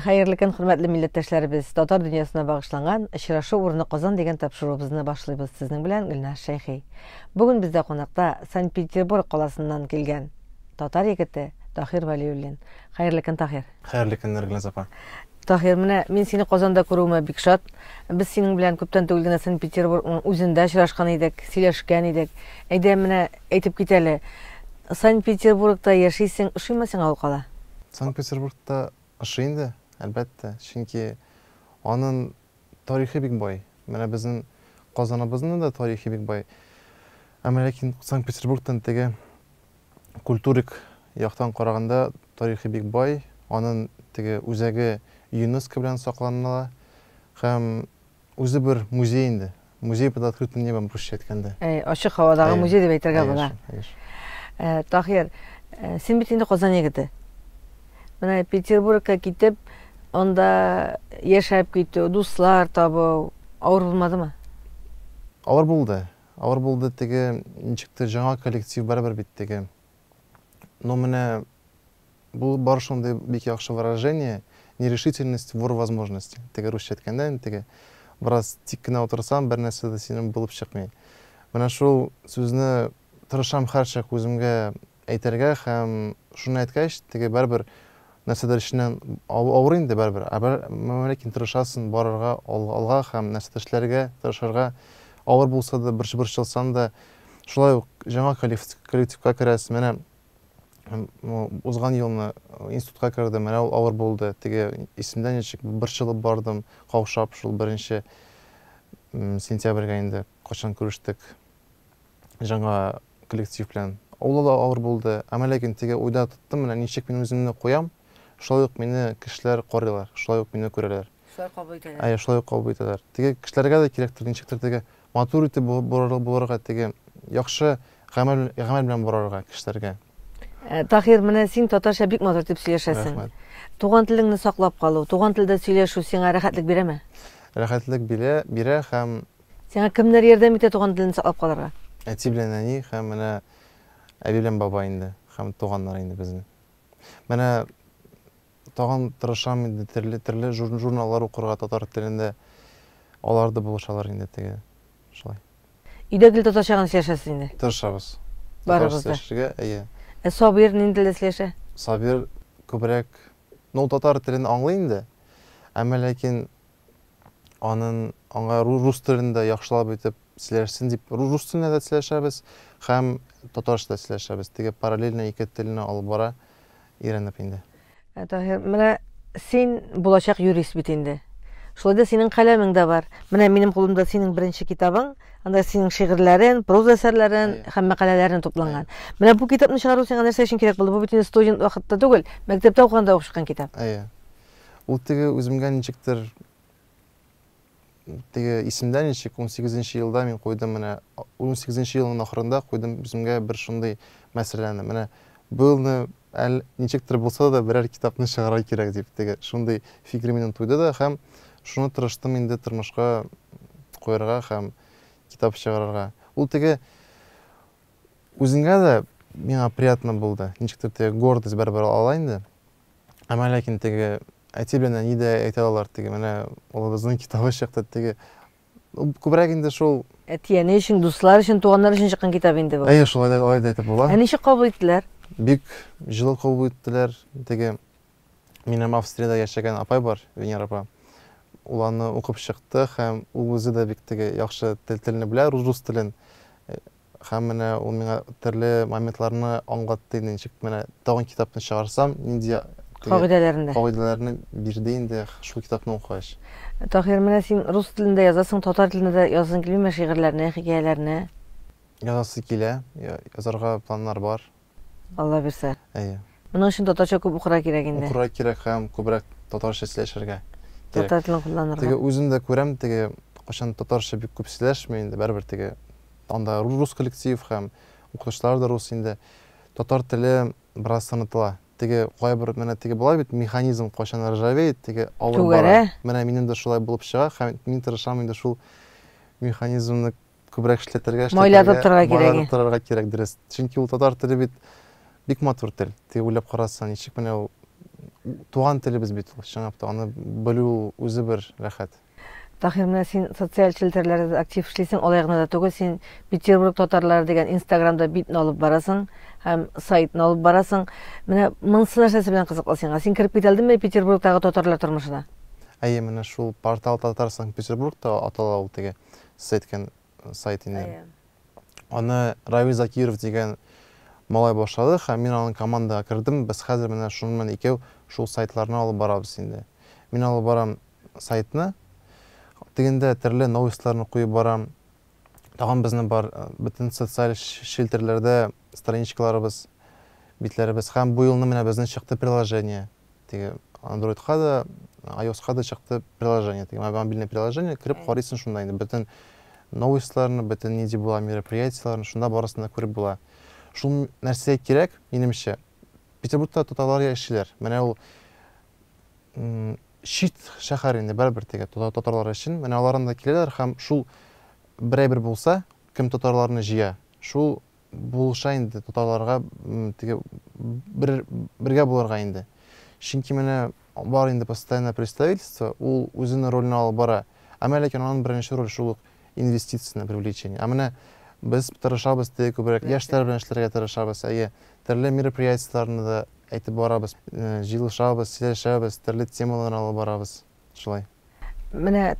Хәерле көн, хөрмәтле милләттәшләребез. Татар дөньясына багышланган очрашу урыны Казан дигән тапшыруыбызны башлыйбыз сезнең белән Гөлназ Шәйхи. Бүген бездә кунакта Санкт-Петербург каласыннан килгән татар егете Таһир Вәлиуллин. Хәерле көн, Таһир. Хәерле көннәр, Гөлназ апа. Таһир, менә мин сине Казанда күрүемә бик шат. Без синең белән күптән түгел генә Санкт-Петербургның үзендә очрашкан идек, сөйләшкән идек. Әйдә, менә әйтеп кит әле. Санкт-Петербургта яшисең, ошыймы сиңа ул кала? Санкт-Петербургта ошый инде, әлбәттә, чөнки аның тарихи бик бай. Менә безнең Казаныбызның да тарихи бик бай. Әмма ләкин Санкт-Петербургтан теге культурик яктан караганда тарихи бик бай. Аның теге үзәге ЮНЕСКО белән сакланыла һәм үзе бер музей инде. Музей под открытым небом, русча әйткәндә. Ачык һавадагы музей дип әйтергә була. Таһир, син бит инде Казан егете. Менә Петербургка китеп, анда яшәп китү, дуслар табу авыр булмадымы? Авыр булды. Авыр булды теге ничектер жаңа коллектив барыбер бит теге. Но менә бу барышында бик яхшы выражение нерешительность вор возможности. Теге русча әйткәндә, теге бераз тик кенә утырсам, бер нәрсә дә синең булып чыкмый. Менә шул сүзне тырышам һәрчак үземгә әйтергә һәм шуны әйткәч, теге барыбер нәрсәдер эшеннән авыр инде барыбер. Ләкин тырышасың барырга, алга һәм нәрсә эшләргә, тырышырга. Авыр булса да, бер чылсан да, шулай ук жаңа коллективка керәсең. Менә узган елны институтка кердем, менә ул авыр булды. Теге исемдә ничек бер чылып бардым, каушап шул 1 сентябрьгә инде качан күрештек жаңа коллектив белән. Ул да авыр булды. Әмма ләкин теге уйда тоттым, менә ничек мин үземне куям, шулай ук мине кешеләр карыйлар, шулай ук мине күрәләр. Шулай кабул итәләр. Шулай ук кабул итәләр. Теге кешеләргә дә кирәктер, ничектер теге матур итеп булырга, теге яхшы гамәл белән булырга кешеләргә. Таһир, менә син татарча бик матур итеп сөйләшәсең. Туган телеңне саклап калу, туган телдә сөйләшү сиңа рәхәтлек бирәме? Рәхәтлек бирә һәм сиңа кемнәр ярдәм итә туган телне саклап калырга? Әти белән әни һәм менә әби белән баба инде, һәм туганнар инде безнең. Менә тагын тырышам инде төрле журналлар укырга татар телендә. Аларды булышалар инде теге. Шулай. Өйдә гел татарча гына сөйләшәсез инде. Тырышабыз. Барыбыз да. Сабир нинди телдә сөйләшә? Сабир күбрәк татар телен аңлый инде. Әмма ләкин аңа рус телендә яхшылап итеп сөйләшсен дип, рус телендә дә сөйләшәбез һәм татарча да сөйләшәбез. Теге параллельно ике телне алып бара өйрәнеп инде. Таһир, менә син булачак юрист бит инде. Шулай да синең каләмең дә бар. Менә минем кулымда синең беренче китабың, анда синең шигырьләрең, проза әсәрләрең һәм мәкаләләрең тупланган. Менә бу китапны чыгару сиңа нәрсә өчен кирәк булды? Бу бит инде студент вакытта түгел, мәктәптә укыганда укып чыккан китап. Ул теге үземгә ничектер теге исемдә ничек 18-нче елда мин куйдым, менә 18-нче елның ахырында куйдым үземгә бер шундый мәсьәләне. Менә булны ничектер булса да берәр китапны чыгарга кирәк дип теге шундый фикер минем туйды да һәм шуны тырыштым инде тормышка куярга һәм китап чыгарырга. Ул теге үзеңгә дә миңа приятно булды. Ничектер теге гордость барбар ала инде. Әмма ләкин теге әти белән әни дә әйтә алар теге менә улыбызның китабы чыкты теге. Күбрәк инде шул әти-әни өчен, дуслар өчен, туганнар өчен чыккан китап инде бу. Шулай да әйтеп була. Ничек кабул иттеләр? Бик җылы кабул иттеләр. Теге минем Австриядә яшәгән апай бар, Венера апа. Ул аны укып чыкты һәм ул үзе дә бик теге яхшы телне белә, рус телен. Һәм менә ул миңа төрле моментларны аңлатты, ничек менә тагын китапны чыгарсам, нинди кагыйдәләрне бирде инде шул китапны укыгач. Таһир, менә син рус телендә язасың, татар телендә дә язасың киләме шигырьләрне, хикәяләрне? Язасы килә, язарга планнар бар. Алла бирсә. Моның өчен татарча күп укырга кирәк инде. Укырга кирәк һәм күбрәк татарча сөйләшергә. Татар телен кулланырга. Теге үзем дә күрәм, теге кашан татарча бик күп сөйләшмәй инде, барыбер теге анда рус коллектив һәм укытучылар да рус инде. Татар теле бераз сынатыла. Теге кайбер менә теге була бит механизм кашан ржавеет, теге авыр бара. Менә минем дә шулай булып чыга һәм мин тырышам инде шул механизмны күбрәк эшләтергә, майлатып торырга кирәк дөрес. Чөнки ул татар теле бит бик матур тел. Теге уйлап карасаң, ничек менә ул туган телебез бит ул, чынлап та аны белү үзе бер рәхәт. Тахир, менә син социаль челтәрләрдә актив эшлисең, алай гына да түгел, син Петербург татарлары дигән Инстаграмда битне алып барасың һәм сайтны алып барасың. Менә монысы нәрсәсе белән кызыклы сиңа? Син кирип китәлдеңме Петербургтагы татарлар тормышына? Әйе, менә шул портал Татар Санкт-Петербургта атала ул теге сез әйткән сайт инде. Аны Равил Закиров дигән малай башлады һәм мин аның командага кердем. Без хәзер менә шуның икәү шул сайтларны алып барабыз инде. Мин алып барам сайтны, тегендә төрле новостларны куеп барам. Тагын безнең бар бөтен социаль челтәрләрдә страничкаларыбыз, битләребез һәм бу елны менә безнең чыкты приложение. Теге Android-ка да, iOS-ка да чыкты приложение. Теге мобильное приложение, кирип карыйсың шунда инде бөтен новостларны, бөтен нидә була мероприятияларны шунда барысында күреп була. Шул нәрсә кирәк, минемчә. Петербургта татарлар яшиләр. Менә ул шит шәһәр инде бербер теге татарлар өчен. Менә аларны да киләләр һәм шул берәйбер булса, кем татарларны җыя. Шул булыша инде татарларга теге бергә булырга инде. Чөнки менә бар инде постоянное представительство, ул үзенең ролен алып бара. Әмма ләкин аның беренче роль шул инвестиция привлечение. Ә менә без тырышабыз теге күбрәк яшьләр белән эшләргә тырышабыз. Әйе, төрле мероприятияларны да әйтеп барабыз, җыелышабыз, сөйләшәбез, төрле темаларны алып барабыз. Шулай. Менә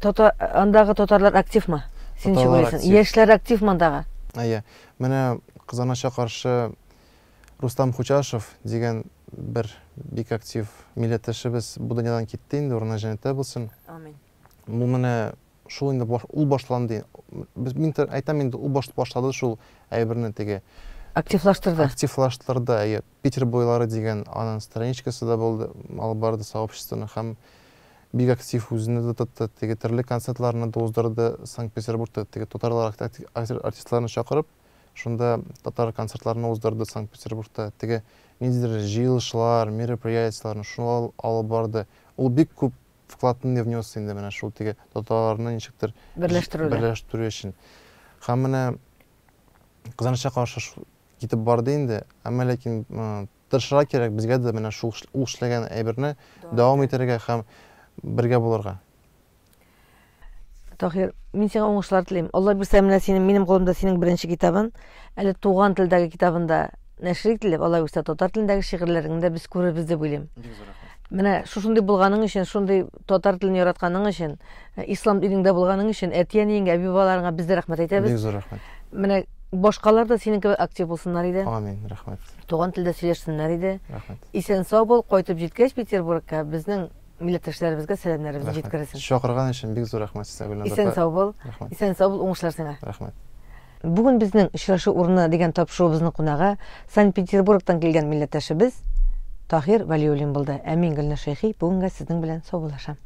андагы татарлар активмы? Син чыгыйсың. Яшьләр активмы андагы? Әйе. Менә Кызанача каршы Рустам Хучашев дигән бер бик актив милләттәшебез бу дөньядан китте инде, урынына җәннәттә булсын. Амин. Бу менә шул инде ул башланды. Мин әйтәм инде ул башлады шул әйберне теге активлаштырды. Активлаштырды. Әйе, Питер бойлары дигән аның страничкасы да булды, алып барды сообществоны һәм бик актив үзенә дә тотты. Теге төрле концертларны да уздырды Санкт-Петербургта, теге татарлар артистларны чакырып, шунда татар концертларны уздырды Санкт-Петербургта. Теге ниндидер җыелышлар, мероприятияларны шул алып барды. Ул бик күп вкладны внес инде менә шул теге татарларны ничектер берләштерү өчен. Һәм менә Кызаныча каршы китеп барды инде, әмма ләкин тырышырга кирәк, безгә дә менә шул ул эшләгән әйберне дәвам итәргә һәм бергә булырга. Тахир, мин сиңа уңышлар телим. Алла бирсә, менә минем кулымда синең беренче китабың, әле туган телдәге китабында нәшр ителеп, Алла бирсә, татар телендәге шигырьләреңдә без күрербез дип уйлыйм. Менә шушындый булганың өчен, шундый татар телен яратканың өчен, ислам динендә булганың өчен, әтиәнеңгә, әби-балаларыңа без дә рәхмәт әйтәбез. Бик зур рәхмәт. Менә башкалар да синең кебек актив булсыннар иде. Амин, рәхмәт. Туган телдә сөйләшсеннәр иде. Рәхмәт. Исән-сау бул, кайтып җиткәч Петербургка безнең милләттәшләребезгә сәламнарыбызны җиткерәсең. Чакырган өчен бик зур рәхмәт сезгә белән. Исән-сау бул. Исән-сау бул, уңышлар сиңа. Рәхмәт. Бүген безнең очрашу урыны дигән тапшыруыбызның кунагы Санкт-Петербургтан килгән милләттәшебез Тахир Вәлиуллин булды. Ә мин Гөлнар Шәйхи бүгенгә сезнең белән саубуллашам.